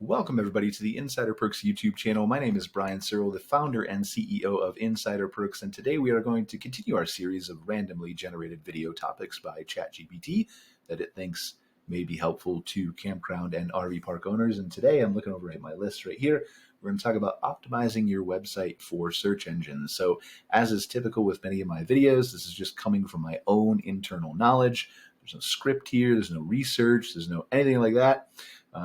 Welcome, everybody, to the Insider Perks YouTube channel. My name is Brian Searle, the founder and CEO of Insider Perks, and today we are going to continue our series of randomly generated video topics by ChatGPT that it thinks may be helpful to campground and RV park owners. And today I'm looking over at my list right here. We're going to talk about optimizing your website for search engines. So, as is typical with many of my videos, this is just coming from my own internal knowledge. There's no script here, there's no research, there's no anything like that.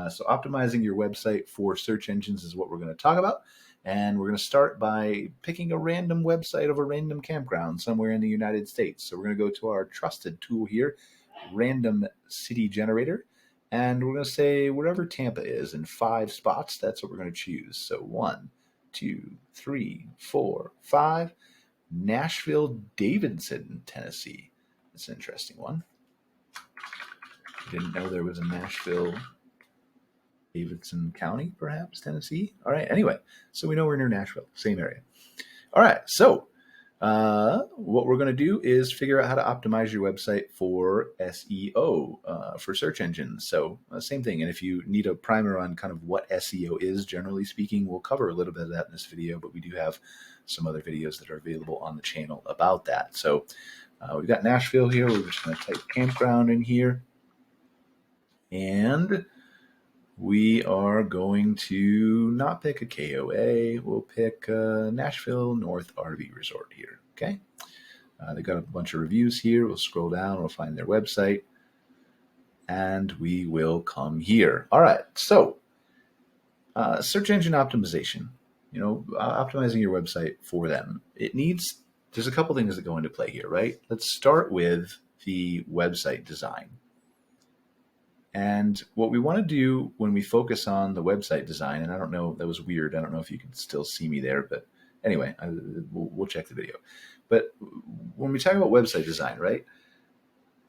So optimizing your website for search engines is what we're going to talk about. And we're going to start by picking a random website of a random campground somewhere in the United States. So we're going to go to our trusted tool here, Random City Generator. And we're going to say wherever Tampa is in 5 spots, that's what we're going to choose. So 1, 2, 3, 4, 5. Nashville, Davidson, Tennessee. That's an interesting one. Didn't know there was a Nashville, Davidson County, perhaps, Tennessee. All right, anyway, so we know we're near Nashville, same area. All right, so what we're going to do is figure out how to optimize your website for SEO, for search engines. So same thing, and if you need a primer on kind of what SEO is, generally speaking, we'll cover a little bit of that in this video, but we do have some other videos that are available on the channel about that. So we've got Nashville here. We're just going to type campground in here. And we are going to not pick a KOA. We'll pick Nashville North RV Resort here. Okay. They've got a bunch of reviews here. We'll scroll down. We'll find their website. And we will come here. All right. So search engine optimization, optimizing your website for them. There's a couple things that go into play here, right? Let's start with the website design. And what we want to do when we focus on the website design, and I don't know, that was weird. I don't know if you can still see me there, but anyway, we'll check the video. But when we talk about website design, right,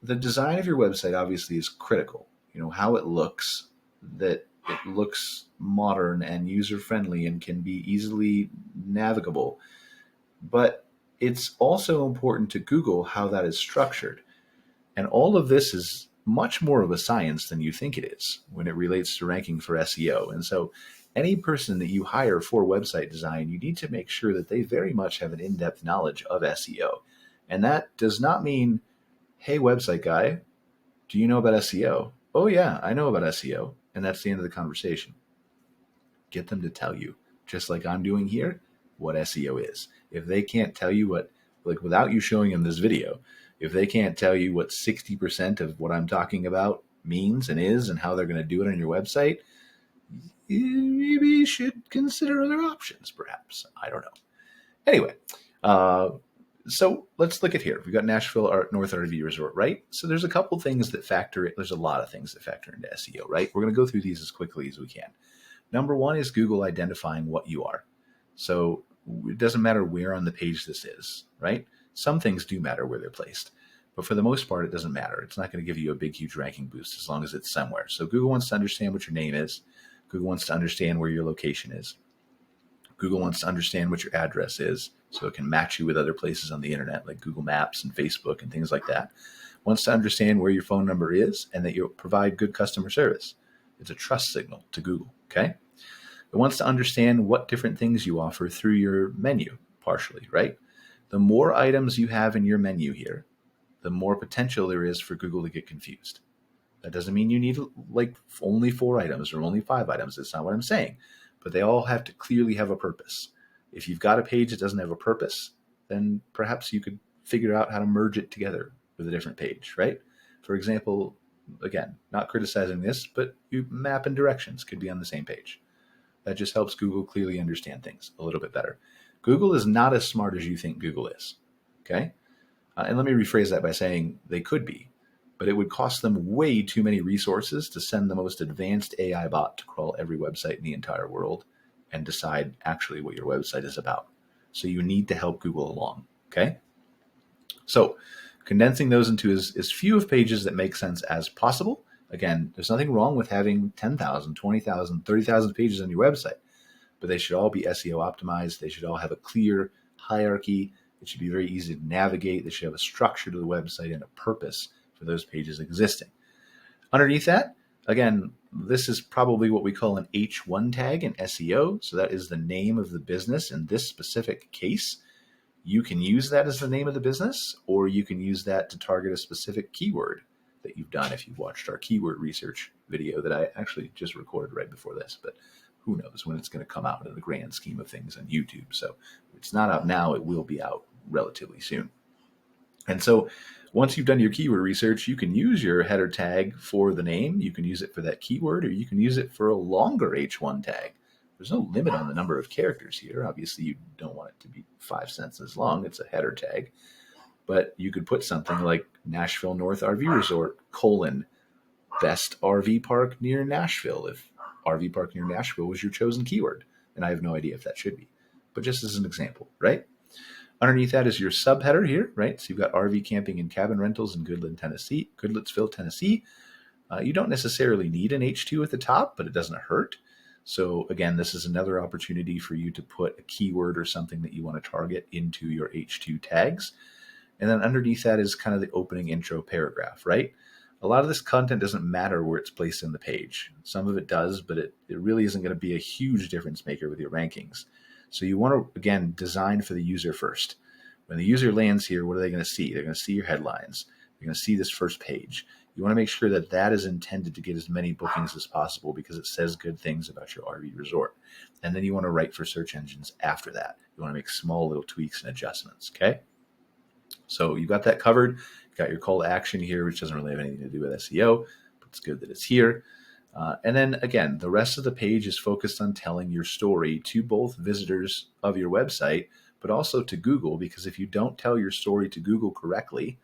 the design of your website obviously is critical. How it looks, that it looks modern and user-friendly and can be easily navigable. But it's also important to Google how that is structured. And all of this is much more of a science than you think it is when it relates to ranking for SEO. And so any person that you hire for website design, you need to make sure that they very much have an in-depth knowledge of SEO. And that does not mean, hey, website guy, do you know about SEO? Oh yeah, I know about SEO. And that's the end of the conversation. Get them to tell you, just like I'm doing here, what SEO is. If they can't tell you without you showing them this video, if they can't tell you what 60% of what I'm talking about means and is and how they're going to do it on your website, you maybe should consider other options, perhaps. I don't know. Anyway, so let's look at here. We've got Nashville North RV Resort, right? So there's a couple things that factor in. There's a lot of things that factor into SEO, right? We're going to go through these as quickly as we can. Number one is Google identifying what you are. So it doesn't matter where on the page this is, right? Some things do matter where they're placed, but for the most part, it doesn't matter. It's not going to give you a big, huge ranking boost as long as it's somewhere. So Google wants to understand what your name is. Google wants to understand where your location is. Google wants to understand what your address is so it can match you with other places on the internet like Google Maps and Facebook and things like that. Wants to understand where your phone number is and that you provide good customer service. It's a trust signal to Google, okay? It wants to understand what different things you offer through your menu, partially, right? The more items you have in your menu here, the more potential there is for Google to get confused. That doesn't mean you need only 4 items or only 5 items. That's not what I'm saying. But they all have to clearly have a purpose. If you've got a page that doesn't have a purpose, then perhaps you could figure out how to merge it together with a different page, right? For example, again, not criticizing this, but map and directions could be on the same page. That just helps Google clearly understand things a little bit better. Google is not as smart as you think Google is, okay? And let me rephrase that by saying they could be, but it would cost them way too many resources to send the most advanced AI bot to crawl every website in the entire world and decide actually what your website is about. So you need to help Google along, okay? So condensing those into as few of pages that make sense as possible. Again, there's nothing wrong with having 10,000, 20,000, 30,000 pages on your website, but they should all be SEO optimized. They should all have a clear hierarchy. It should be very easy to navigate. They should have a structure to the website and a purpose for those pages existing. Underneath that, Again, this is probably what we call an H1 tag in SEO. So that is the name of the business in this specific case. You can use that as the name of the business, or you can use that to target a specific keyword that you've done if you've watched our keyword research video that I actually just recorded right before this. But who knows when it's going to come out in the grand scheme of things on YouTube. So it's not out now. It will be out relatively soon. And so once you've done your keyword research, you can use your header tag for the name. You can use it for that keyword, or you can use it for a longer H1 tag. There's no limit on the number of characters here. Obviously, you don't want it to be 5 sentences long. It's a header tag. But you could put something like Nashville North RV Resort, best RV park near Nashville, if RV park near Nashville was your chosen keyword. And I have no idea if that should be. But just as an example, right? Underneath that is your subheader here, right? So you've got RV camping and cabin rentals in Goodlettsville, Tennessee. You don't necessarily need an H2 at the top, but it doesn't hurt. So again, this is another opportunity for you to put a keyword or something that you want to target into your H2 tags. And then underneath that is kind of the opening intro paragraph, right? A lot of this content doesn't matter where it's placed in the page. Some of it does, but it really isn't going to be a huge difference maker with your rankings. So you want to, again, design for the user first. When the user lands here, what are they going to see? They're going to see your headlines. They're going to see this first page. You want to make sure that that is intended to get as many bookings as possible because it says good things about your RV resort. And then you want to write for search engines after that. You want to make small little tweaks and adjustments, okay? So you got that covered. You got your call to action here, which doesn't really have anything to do with SEO, but it's good that it's here. And then again, the rest of the page is focused on telling your story to both visitors of your website, but also to Google, because if you don't tell your story to Google correctly,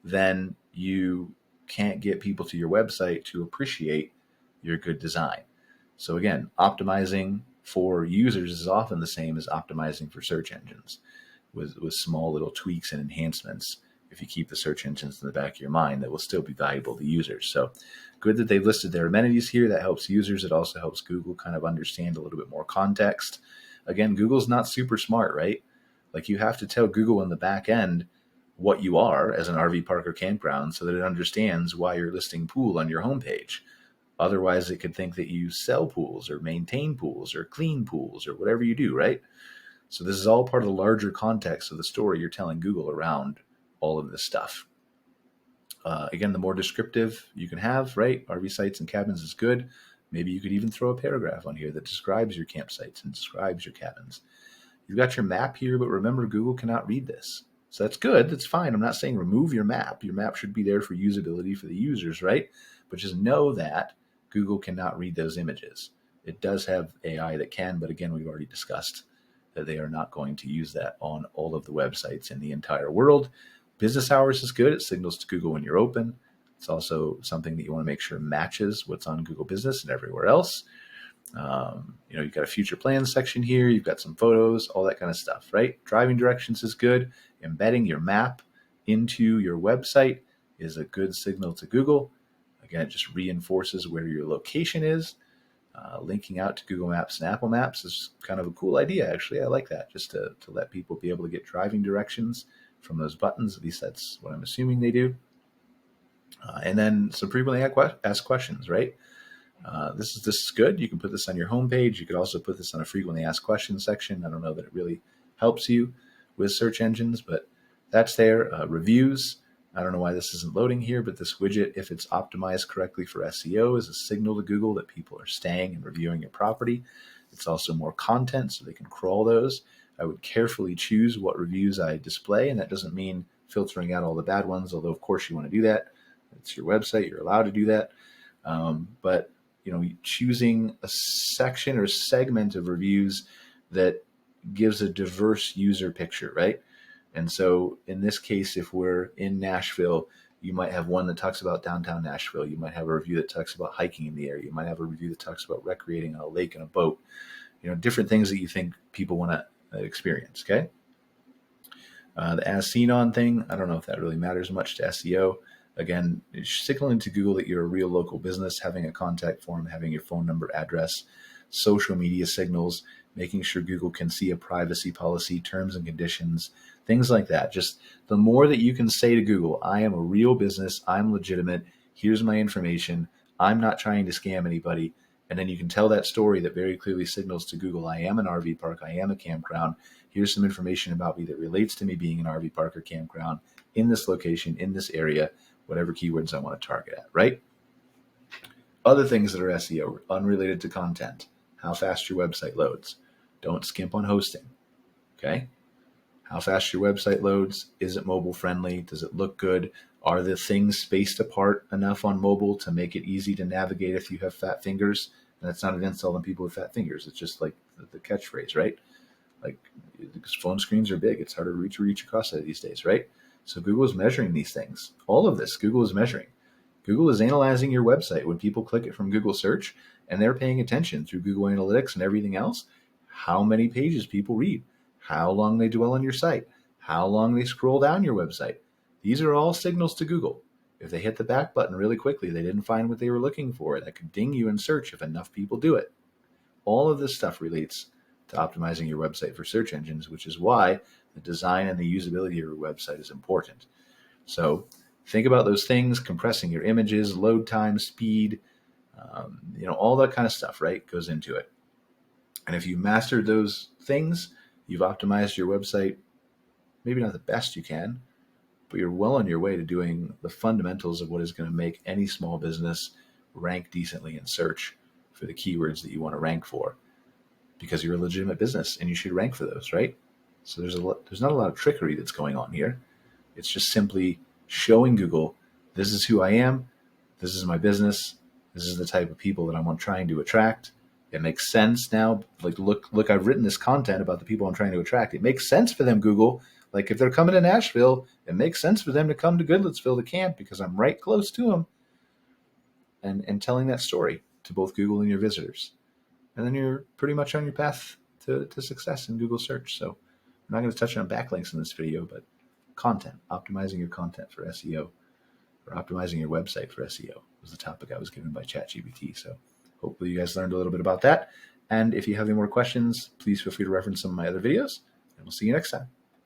then you can't get people to your website to appreciate your good design. So again, optimizing for users is often the same as optimizing for search engines with small little tweaks and enhancements. If you keep the search engines in the back of your mind, that will still be valuable to users. So good that they've listed their amenities here. That helps users. It also helps Google kind of understand a little bit more context. Again, Google's not super smart, right? Like you have to tell Google in the back end what you are as an RV park or campground so that it understands why you're listing pool on your homepage. Otherwise, it could think that you sell pools or maintain pools or clean pools or whatever you do, right? So this is all part of the larger context of the story you're telling Google around all of this stuff. Again, the more descriptive you can have, right? RV sites and cabins is good. Maybe you could even throw a paragraph on here that describes your campsites and describes your cabins. You've got your map here, but remember, Google cannot read this. So that's good. That's fine. I'm not saying remove your map. Your map should be there for usability for the users, right? But just know that Google cannot read those images. It does have AI that can, but again, we've already discussed that they are not going to use that on all of the websites in the entire world. Business hours is good. It signals to Google when you're open. It's also something that you want to make sure matches what's on Google Business and everywhere else. You've got a future plans section here. You've got some photos, all that kind of stuff, right? Driving directions is good. Embedding your map into your website is a good signal to Google. Again, it just reinforces where your location is. Linking out to Google Maps and Apple Maps is kind of a cool idea, actually. I like that, just to let people be able to get driving directions from those buttons. At least that's what I'm assuming they do. And then some frequently asked questions, right? This is good. You can put this on your homepage. You could also put this on a frequently asked questions section. I don't know that it really helps you with search engines, but that's there. Reviews. I don't know why this isn't loading here, but this widget, if it's optimized correctly for SEO, is a signal to Google that people are staying and reviewing your property. It's also more content, so they can crawl those. I would carefully choose what reviews I display, and that doesn't mean filtering out all the bad ones, although of course you want to do that. It's your website. You're allowed to do that. But choosing a section or segment of reviews that gives a diverse user picture, right? And so in this case, if we're in Nashville, you might have one that talks about downtown Nashville. You might have a review that talks about hiking in the area. You might have a review that talks about recreating on a lake in a boat. Different things that you think people want to experience, okay? The as seen on thing, I don't know if that really matters much to SEO. Again, it's signaling to Google that you're a real local business, having a contact form, having your phone number, address, social media signals, making sure Google can see a privacy policy, terms and conditions, things like that. Just the more that you can say to Google, I am a real business, I'm legitimate, here's my information, I'm not trying to scam anybody. And then you can tell that story that very clearly signals to Google, I am an RV park, I am a campground. Here's some information about me that relates to me being an RV park or campground in this location, in this area, whatever keywords I want to target at, right? Other things that are SEO unrelated to content, how fast your website loads. Don't skimp on hosting, okay? How fast your website loads. Is it mobile friendly? Does it look good? Are the things spaced apart enough on mobile to make it easy to navigate if you have fat fingers? And that's not an insult on people with fat fingers. It's just like the catchphrase, right? Like, phone screens are big. It's harder to reach across it these days, right? So Google is measuring these things. All of this, Google is measuring. Google is analyzing your website when people click it from Google search, and they're paying attention through Google Analytics and everything else, how many pages people read, how long they dwell on your site, how long they scroll down your website. These are all signals to Google. If they hit the back button really quickly, they didn't find what they were looking for. That could ding you in search if enough people do it. All of this stuff relates to optimizing your website for search engines, which is why the design and the usability of your website is important. So think about those things, compressing your images, load time, speed, all that kind of stuff, right, goes into it. And if you mastered those things, you've optimized your website, maybe not the best you can, but you're well on your way to doing the fundamentals of what is going to make any small business rank decently in search for the keywords that you want to rank for, because you're a legitimate business and you should rank for those, right? So there's not a lot of trickery that's going on here. It's just simply showing Google, this is who I am, this is my business, this is the type of people that I'm trying to attract. It makes sense now. Like, look, I've written this content about the people I'm trying to attract. It makes sense for them, Google. Like, if they're coming to Nashville, it makes sense for them to come to Goodlettsville to camp because I'm right close to them. And telling that story to both Google and your visitors. And then you're pretty much on your path to success in Google search. So I'm not going to touch on backlinks in this video, but content, optimizing your content for SEO, or optimizing your website for SEO was the topic I was given by ChatGPT. So hopefully you guys learned a little bit about that. And if you have any more questions, please feel free to reference some of my other videos, and we'll see you next time.